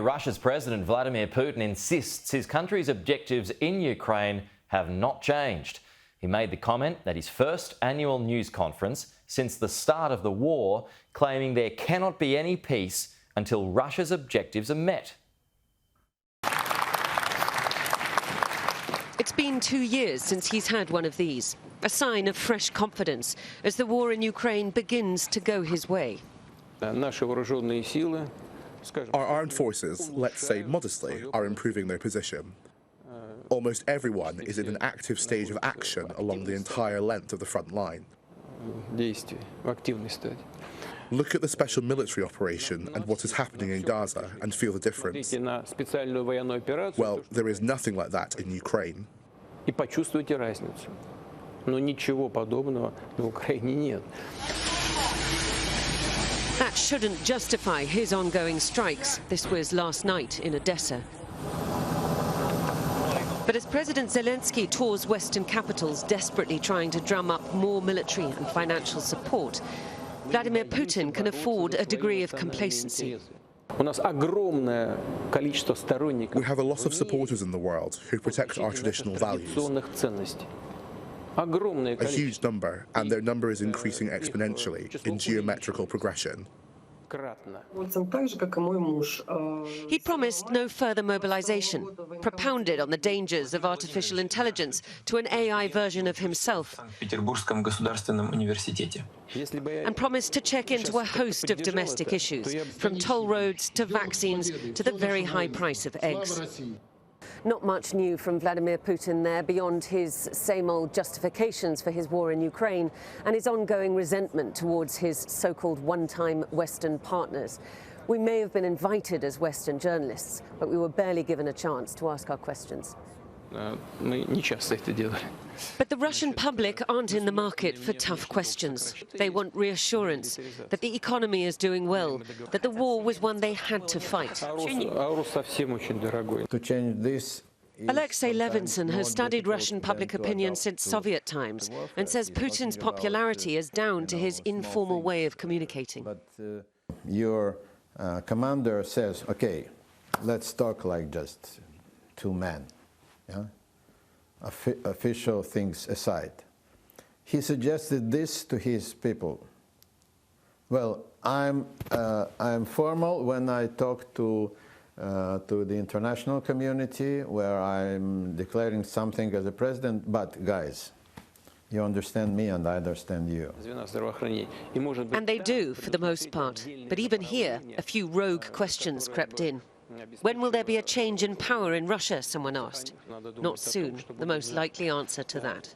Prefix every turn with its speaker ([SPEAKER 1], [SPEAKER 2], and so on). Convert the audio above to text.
[SPEAKER 1] Russia's President Vladimir Putin insists his country's objectives in Ukraine have not changed. He made the comment at his first annual news conference since the start of the war, claiming there cannot be any peace until Russia's objectives are met.
[SPEAKER 2] It's been 2 years since he's had one of these, a sign of fresh confidence as the war in Ukraine begins to go his way.
[SPEAKER 3] Our armed forces, let's say modestly, are improving their position. Almost everyone is in an active stage of action along the entire length of the front line. Look at the special military operation and what is happening in Gaza and feel the difference. Well, there is nothing like that in Ukraine.
[SPEAKER 2] That shouldn't justify his ongoing strikes. This was last night in Odessa. But as President Zelensky tours Western capitals desperately trying to drum up more military and financial support, Vladimir Putin can afford a degree of complacency.
[SPEAKER 3] We have a lot of supporters in the world who protect our traditional values. A huge number, and their number is increasing exponentially in geometrical progression.
[SPEAKER 2] He promised no further mobilisation, propounded on the dangers of artificial intelligence to an AI version of himself, and promised to check into a host of domestic issues, from toll roads to vaccines to the very high price of eggs. Not much new from Vladimir Putin there, beyond his same-old justifications for his war in Ukraine and his ongoing resentment towards his so-called one-time Western partners. We may have been invited as Western journalists, but we were barely given a chance to ask our questions. But the Russian public aren't in the market for tough questions. They want reassurance that the economy is doing well, that the war was one they had to fight.
[SPEAKER 4] To change this,
[SPEAKER 2] Alexei Levinson has studied Russian public opinion since Soviet times and says Putin's popularity is down to his informal way of communicating.
[SPEAKER 4] But your commander says, okay, let's talk like just two men. Yeah? Official things aside. He suggested this to his people. Well, I'm formal when I talk to the international community, where I'm declaring something as a president, but guys, you understand me and I understand you.
[SPEAKER 2] And they do, for the most part. But even here, a few rogue questions crept in. When will there be a change in power in Russia, someone asked. Not soon, the most likely answer to that.